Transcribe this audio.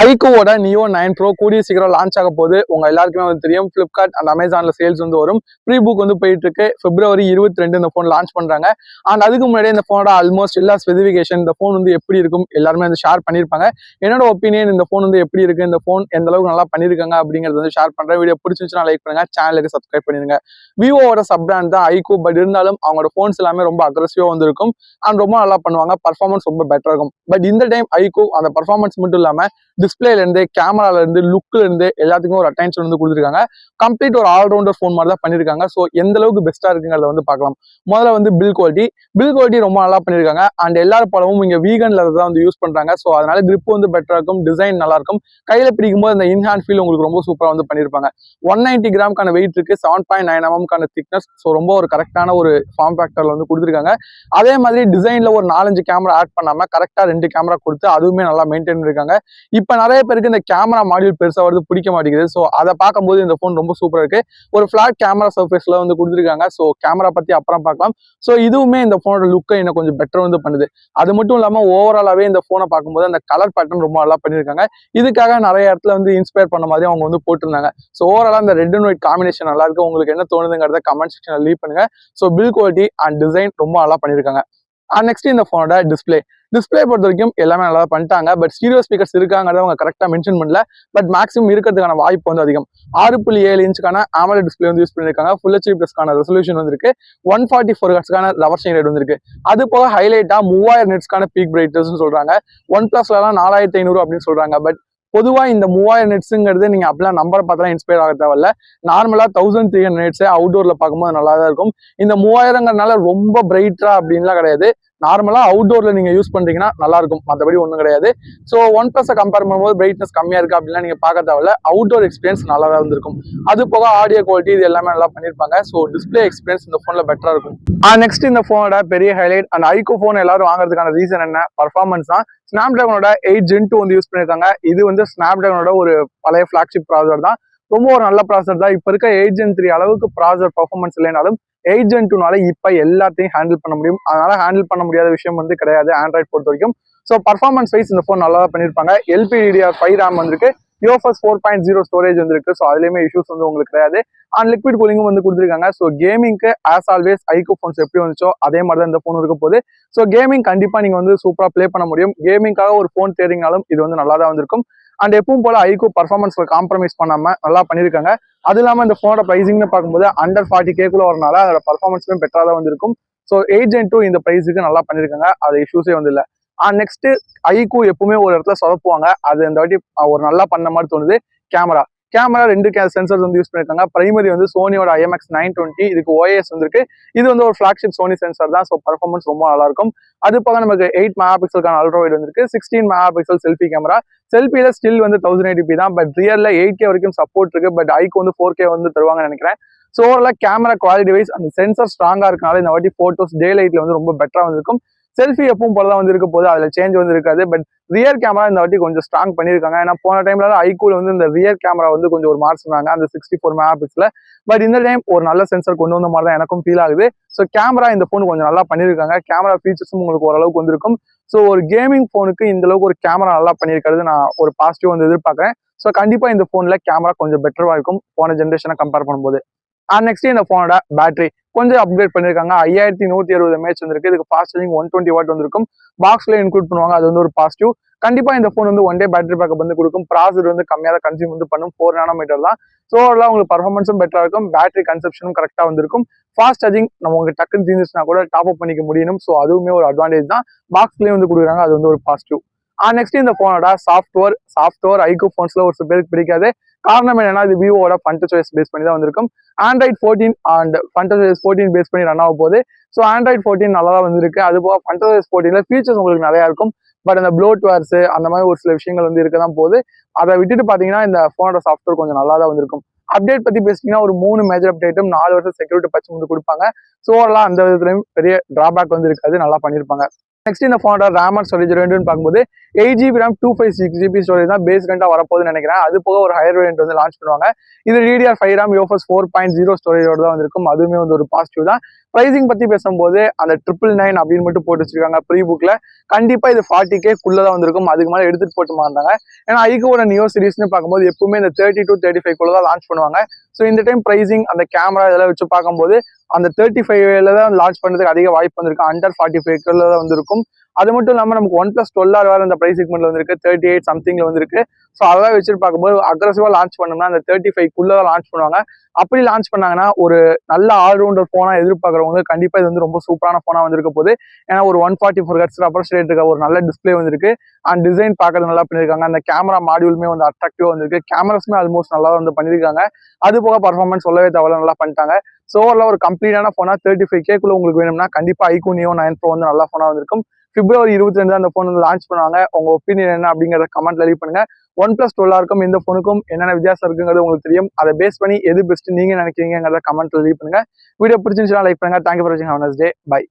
ஐகோவோட neo 9 bro கூடிய சீக்கிரம் launch ஆக போகுது. உங்க எல்லாருக்குமே வந்து தெரியும், பிளிப்கார்ட் அண்ட் அமேசான்ல சேல்ஸ் வந்து வரும். ப்ரீ புக் வந்து போயிட்டு இருக்கு. February 22 இந்த ஃபோன் லான்ச் பண்றாங்க. அண்ட் அதுக்கு முன்னாடியே இந்த ஃபோனோட ஆல்மோஸ்ட் எல்லா ஸ்பெசிஃபிகேஷன், இந்த ஃபோன் வந்து எப்படி இருக்கும் எல்லாருமே வந்து ஷேர் பண்ணியிருப்பாங்க. என்னோட ஒப்பீனியன், இந்த ஃபோன் வந்து எப்படி இருக்கு, இந்த ஃபோன் எந்த அளவுக்கு நல்லா பண்ணியிருக்காங்க அப்படிங்கிறது வந்து ஷேர் பண்றேன். வீடியோ பிடிச்சிருந்துச்சுன்னா லைக் பண்ணுங்க, சேனலுக்கு சப்ஸ்கிரைப் பண்ணிருங்க. விவோவோட சப் பிராண்ட் தான் ஐகோ, பட் இருந்தாலும் அவங்களோட ஃபோன்ஸ் எல்லாமே ரொம்ப அக்ரெசிவா வந்து இருக்கும் அண்ட் ரொம்ப நல்லா பண்ணுவாங்க. பர்ஃபார்மன்ஸ் ரொம்ப பெட்டரா இருக்கும். பட் இந்த டைம் ஐகோ அந்த பர்ஃபார்மன்ஸ் மட்டும் இல்லாம டிஸ்பிளேல இருந்து, கேமரால இருந்து, லுக்ல இருந்து எல்லாத்துக்குமே ஒரு அட்டென்ஷன் வந்து கொடுத்துருக்காங்க. கம்ப்ளீட் ஒரு ஆல்ரவுண்டர் ஃபோன் மாதிரி தான் பண்ணிருக்காங்க. ஸோ எந்த அளவுக்கு பெஸ்டா இருக்குங்கிறத வந்து பார்க்கலாம். முதல்ல வந்து பில் குவாலிட்டி ரொம்ப நல்லா பண்ணிருக்காங்க. அண்ட் எல்லாரும் போலவும் இங்க வீகன் லெதர் தான் வந்து யூஸ் பண்றாங்க. ஸோ அதனால கிரிப் வந்து பெட்டரா இருக்கும், டிசைன் நல்லா இருக்கும். கையில பிடிக்கும் போது அந்த இன்ஹேண்ட் ஃபீல் உங்களுக்கு ரொம்ப சூப்பரா வந்து பண்ணிருப்பாங்க. 190 கிராம்க்கான வெயிட் இருக்கு, 7.9 mm திக்னஸ். ஸோ ரொம்ப ஒரு கரெக்டான ஒரு ஃபார்ம் ஃபேக்டர்ல வந்து கொடுத்துருக்காங்க. அதே மாதிரி டிசைன்ல ஒரு 4-5 கேமரா ஆட் பண்ணாம கரெக்டா 2 கேமரா கொடுத்து அதுவுமே நல்லா மெயின்டைன் பண்ணிருக்காங்க. இப்ப நிறைய பேருக்கு இந்த கேமரா மாடியூல் பெருசா வருது பிடிக்க மாட்டேங்குது. ஸோ அதை பார்க்கும்போது இந்த ஃபோன் ரொம்ப சூப்பரா இருக்கு. ஒரு ஃபிளாட் கேமரா சர்ஃபேஸ்ல வந்து கொடுத்துருக்காங்க. ஸோ கேமரா பத்தி அப்புறம் பார்க்கலாம். ஸோ இதுவுமே இந்த ஃபோனோட லுக்கை இன்னும் கொஞ்சம் பெட்டர் வந்து பண்ணுது. அது மட்டும் இல்லாம ஓவராலாவே இந்த ஃபோனை பார்க்கும்போது அந்த கலர் பேட்டர்ன் ரொம்ப நல்லா பண்ணியிருக்காங்க. இதுக்காக நிறைய இடத்துல வந்து இன்ஸ்பயர் பண்ண மாதிரி அவங்க வந்து போட்டிருந்தாங்க. ஸோ ஓவராலா இந்த ரெட் அண்ட் ஒயிட் காம்பினேஷன் நல்லா இருக்கு. உங்களுக்கு என்ன தோணுதுங்கிறத கமெண்ட் செக்ஷன்ல லீவ் பண்ணுங்க. So bill quality and design ரொம்ப நல்லா பண்ணியிருக்காங்க. அண்ட் நெக்ஸ்ட் இந்த ஃபோனோட டிஸ்பிளே பொறுத்த வரைக்கும் எல்லாமே நல்லா பண்ணிட்டாங்க. பட் ஸ்டீரியோ ஸ்பீக்கர்ஸ் இருக்காங்கிறத அவங்க கரெக்டாக மென்ஷன் பண்ணல. பட் மேக்ஸிமம் இருக்கிறதுக்கான வாய்ப்பு வந்து அதிகம். 6.7 இன்ச்சுக்கான AMOLED டிஸ்பிளே வந்து யூஸ் பண்ணியிருக்காங்க. Full HD ப்ளஸ்க்கான ரெசல்யூஷன் வந்திருக்கு. 144 ஹெர்ட்ஸ்க்கான ரெவர்சிங் ரேட் வந்திருக்கு. அது போக ஹைலைட்டா 3000 நிட்ஸ்க்கான பீக் பிரைட்னஸ் சொல்றாங்க. OnePlusலாம் 4500 அப்படின்னு சொல்றாங்க. பட் பொதுவா இந்த 3000 நிட்ஸுங்கிறது நீங்க அப்படிலாம் நம்பரை பார்த்தா இன்ஸ்பயர் ஆக தேவையில்ல. நார்மலா 1300 நிட்ஸ் அவுட்டோர்ல பார்க்கும்போது நல்லா தான் இருக்கும். இந்த 3000ங்கிறதுனால ரொம்ப பிரைட்டா அப்படின்லாம் கிடையாது. நார்மலா அவுட்டோர்ல நீங்க யூஸ் பண்றீங்கன்னா நல்லா இருக்கும், மற்றபடி ஒன்றும் கிடையாது. ஸோ OnePlus கம்பேர் பண்ணும்போது பிரைட்னஸ் கம்மியா இருக்கு அப்படின்லாம் நீங்க பார்க்க தேவையில்ல. அவுட்டோர் எக்ஸ்பீரியன்ஸ் நல்லா தான் இருந்திருக்கும். அது போக ஆடியோ குவாலிட்டி இது எல்லாமே நல்லா பண்ணியிருப்பாங்க. ஸோ டிஸ்பிளே எக்ஸ்பீரியன்ஸ் இந்த ஃபோன்ல பெட்டரா இருக்கும். நெக்ஸ்ட் இந்த ஃபோனோட பெரிய ஹைலைட் அண்ட் ஐகோ ஃபோன் எல்லாரும் வாங்குறதுக்கான ரீசன் என்ன, பர்ஃபார்மன்ஸ் தான். ஸ்னாப்டிராகனோட 8 Gen 2 வந்து யூஸ் பண்ணியிருக்காங்க. இது வந்து ஸ்னாப்டிராகனோட ஒரு பழைய ஃபிளாக்ஷிப் ப்ராசர் தான். ரொம்ப ஒரு நல்ல ப்ராசர் தான். இப்போ இருக்க 8 Gen 3 அளவுக்கு ப்ராசர் பர்ஃபார்மன்ஸ் இல்லைனாலும் 8 Gen 2னால இப்போ எல்லாத்தையும் ஹேண்டில் பண்ண முடியும். அதனால ஹேண்டில் பண்ண முடியாத விஷயம் வந்து கிடையாது ஆண்ட்ராய்ட் பொறுத்த வரைக்கும். ஸோ பர்ஃபார்மன்ஸ் வைஸ் இந்த ஃபோன் நல்லா தான் பண்ணியிருப்பாங்க. LPDDR5 RAM வந்திருக்கு. UFS 4.0 ஸ்டோரேஜ் வந்திருக்கு. ஸோ அதுலேயுமே இஷ்யூஸ் வந்து உங்களுக்கு கிடையாது. அண்ட் லிக்விட் கூலிங்கும் வந்து கொடுத்துருக்காங்க. ஸோ கேமிங்க்கு ஆஸ் ஆல்வேஸ் ஐகோ ஃபோன்ஸ் எப்படி வந்துச்சோ அதே மாதிரி தான் இந்த ஃபோன் இருக்க போகுது. ஸோ கேமிங் கண்டிப்பாக நீங்கள் வந்து சூப்பராக ப்ளே பண்ண முடியும். கேமிங்காக ஒரு ஃபோன் தேடிங்கனாலும் இது வந்து நல்லா தான் வந்திருக்கும். அண்ட் எப்பவும் போல ஐகோ பர்ஃபார்மன்ஸ்ல காம்ப்ரமைஸ் பண்ணாம நல்லா பண்ணியிருக்காங்க. அது இல்லாமல் இந்த ஃபோனோட ப்ரைசிங்னு பார்க்கும்போது அண்டர் 40K வரனால அதோட பர்ஃபார்மன்ஸுமே பெட்டராக தான் வந்திருக்கும். ஸோ 8 Gen 2 இந்த ப்ரைஸுக்கு நல்லா பண்ணியிருக்காங்க. அது இஷ்யூஸே வந்து இல்லை. நெக்ஸ்ட் ஐகோ எப்பவுமே ஒரு இடத்துல சொதப்புவாங்க. அது இந்த வாட்டி ஒரு நல்லா பண்ண மாதிரி தோணுது. கேமரா 2 சென்சர்ஸ் வந்து யூஸ் பண்ணிருக்காங்க. பிரைமரி வந்து சோனியோட IMX 920, இதுக்கு OIS வந்திருக்கு. இது வந்து ஒரு ஃபிளாக்ஷிப் சோனி சென்சர் தான். ஸோ பர்ஃபார்மன்ஸ் ரொம்ப நல்லா இருக்கும். அது போக நமக்கு 8 மெகாபிக்சலுக்கான அல்ட்ரா வைட் வந்திருக்கு. 16 மெகாபிக்சல் செல்ஃபி கேமரா. செல்ஃபியில ஸ்டில் வந்து 1080p தான். பட் ரியல்ல 8K வரைக்கும் சப்போர்ட் இருக்கு. பட் ஐகோ வந்து 4K வந்து தருவாங்கன்னு நினைக்கிறேன். ஸோ ஓவராலா கேமரா குவாலிட்டி வைஸ் அந்த சென்சர் ஸ்ட்ராங்கா இருக்கனால இந்த வாட்டி போட்டோஸ் டே லைட்ல வந்து ரொம்ப பெட்டரா வந்திருக்கும். செல்ஃபி எப்பவும் போலதான் வந்து இருக்க போது, அதுல சேஞ்ச் வந்து இருக்காது. பட் ரியர் கேமரா இந்த வாட்டி கொஞ்சம் ஸ்ட்ராங் பண்ணியிருக்காங்க. ஏன்னா போன டைம்ல ஐகோல வந்து இந்த ரியர் கேமரா வந்து கொஞ்சம் ஒரு மார்க் சொன்னாங்க அந்த 64 மெகாபிக்சல். பட் இந்த டைம் ஒரு நல்ல சென்சர் கொண்டு வந்த மாதிரி தான் எனக்கும் ஃபீல் ஆகுது. ஸோ கேமரா இந்த ஃபோன் கொஞ்சம் நல்லா பண்ணியிருக்காங்க. கேமரா ஃபீச்சர்ஸும் உங்களுக்கு ஓரளவுக்கு வந்திருக்கும். ஸோ ஒரு கேமிங் ஃபோனுக்கு இந்த அளவுக்கு ஒரு கேமரா நல்லா பண்ணியிருக்கிறது நான் ஒரு பாசிட்டிவ் வந்து எதிர்பார்க்குறேன். ஸோ கண்டிப்பா இந்த ஃபோன்ல கேமரா கொஞ்சம் பெட்டரா இருக்கும் போன ஜென்ரேஷனை கம்பேர் பண்ணும்போது. நெக்ஸ்ட் இந்த ஃபோனோட பேட்டரி கொஞ்சம் அப்கிரேட் பண்ணிருக்காங்க. 5160 mAh வந்திருக்கு. இதுக்கு ஃபாஸ்ட் சார்ஜிங் 120 வாட் வந்திருக்கும். பாக்ஸ்ல இன்க்ளூட் பண்ணுவாங்க. அது வந்து ஒரு பாசிட்டிவ். கண்டிப்பா இந்த ஃபோன் வந்து 1 டே பேட்டரி பேக்கப் வந்து கொடுக்கும். ப்ராசர் வந்து கம்மியாக தான் கன்சியூம் வந்து பண்ணும். 4 nm தான். ஸோ அதெல்லாம் உங்களுக்கு பர்ஃபார்மன்ஸும் பெட்டரா இருக்கும். பேட்டரி கன்சப்ஷனும் கரெக்டாக வந்திருக்கும். ஃபாஸ்ட் சார்ஜிங் நம்ம உங்களுக்கு டக்குன்னு தீர்ந்துச்சுன்னா கூட டாப் அப் பண்ணிக்க முடியும். ஸோ அதுவுமே ஒரு அட்வான்டேஜ் தான். பாக்ஸ்லேயே வந்து கொடுக்குறாங்க. அது வந்து ஒரு பாசிட்டிவ். நெக்ஸ்ட் இந்த ஃபோனோட சாஃப்ட்வேர் ஐகோ ஃபோன்ஸ்ல ஒரு சில பேருக்கு பிடிக்காது. காரணம் என்னன்னா இது விவோட FunTouchOS பேஸ் பண்ணி தான் வந்திருக்கும். Android 14 அண்ட் FunTouchOS 14 பேஸ் பண்ணி ரன் ஆக போகுது. ஸோ Android 14 நல்லா தான் வந்திருக்கு. அது போக FunTouchOS 14ல ஃபீச்சர்ஸ் உங்களுக்கு நிறையா இருக்கும். பட் அந்த ப்ளோட்வேர்ஸ் அந்த மாதிரி ஒரு சில விஷயங்கள் வந்து இருக்க தான் போகுது. அதை விட்டுட்டு பார்த்தீங்கன்னா இந்த ஃபோனோட சாஃப்ட்வேர் கொஞ்சம் நல்லா தான் வந்திருக்கும். அப்டேட் பத்தி பேசிட்டீங்கன்னா ஒரு 3 மேஜர் அப்டேட்டும் 4 வருஷம் செக்யூரிட்டி பட்ச் வந்து கொடுப்பாங்க. ஸோ ஓவராலா அந்த விதத்துலையும் பெரிய டிராபேக் வந்து இருக்காது, நல்லா பண்ணியிருப்பாங்க. நெக்ஸ்ட் இந்த ஃபோனோட RAM அண்ட் ஸ்டோரேஜ் ரெண்டுன்னு பார்க்கும்போது 8GB RAM 256GB ஸ்டோரேஜ் தான் பேஸ் ரெண்டா வரப்போகுதுன்னு நினைக்கிறேன். அது போக ஒரு ஹையர் வேரியன்ட் வந்து லான்ச் பண்ணுவாங்க. இது DDR5 RAM UFS 4.0 ஸ்டோரேஜோட தான் வந்திருக்கும். அதுவுமே வந்து ஒரு பாசிட்டிவ் தான். பிரைசிங் பத்தி பேசும்போது அந்த 999 அப்படின்னு மட்டும் போட்டு வச்சிருக்காங்க ப்ரீ புக்ல. கண்டிப்பா இது 40K தான் வந்திருக்கும். அதுக்கு மேலே எடுத்துட்டு போட்டு மாட்டாங்க. ஏன்னா ஐகோட நியோ சீரிஸ்னு பார்க்கும்போது எப்பவுமே இந்த 30 to 35 தான் லான்ச் பண்ணுவாங்க. ஸோ இந்த டைம் பிரைசிங் அந்த கேமரா இதெல்லாம் வச்சு பார்க்கும்போது அந்த 35ல தான் லான்ச் பண்ணுறதுக்கு அதிக வாய்ப்பு வந்திருக்கு. அண்டர் 45 தான் வந்திருக்கும். அது மட்டும் இல்லாமல் நமக்கு OnePlus 12R வேறு இந்த ப்ரைஸ் செக்மெண்ட்ல வந்திருக்கு. 38 சம்திங்ல வந்திருக்கு. ஸோ அதெல்லாம் வச்சுட்டு பார்க்கும்போது அக்ரெசிவா லான்ச் பண்ணோம்னா அந்த 35 தான் லான்ச் பண்ணுவாங்க. அப்படி லான்ச் பண்ணாங்கன்னா ஒரு நல்ல ஆல்ரவுண்டர் போனா எதிர்பார்க்குறவங்க கண்டிப்பா இது வந்து ரொம்ப சூப்பரான போனா வந்திருக்க போகுது. ஏன்னா ஒரு 144 Hz ரெஃப்ரெஷ் ரேட் இருக்க ஒரு நல்ல டிஸ்பிளே வந்திருக்கு. அண்ட் டிசைன் பார்க்கறது நல்லா பண்ணியிருக்காங்க. அந்த கேமரா மாடியூலுமே வந்து அட்ராக்டிவா வந்திருக்கு. கேமராஸ்மே ஆல்மோஸ்ட் நல்லா வந்து பண்ணியிருக்காங்க. அது போக பர்ஃபார்மன்ஸ் சொல்லவே தேவையில்ல, நல்லா பண்ணிட்டாங்க. ஸோ ஓவரால் ஒரு கம்ப்ளீட்டான போனா 35K உங்களுக்கு வேணும்னா கண்டிப்பா iQOO Neo 9 Pro வந்து நல்ல போனா வந்திருக்கும். February 22 அந்த போன் வந்து லான்ச் பண்ணுவாங்க. உங்க ஒப்பீனியன் என்ன அப்படிங்கறத கமெண்ட்ல லீவ் பண்ணுங்க. OnePlus 12R இந்த போனுக்கும் என்னென்ன வித்தியாசம் இருக்குங்கிறது உங்களுக்கு தெரியும். அதை பேஸ் பண்ணி எது பெஸ்ட் நீங்க நினைக்கிறீங்கிறத கமெண்ட்ல லீவ் பண்ணுங்க. வீடியோ பிடிச்சிருந்துச்சுன்னா லைக் பண்ணுங்க. தேங்க்யூ ஃபார் வாட்சிங். Have a nice day. By.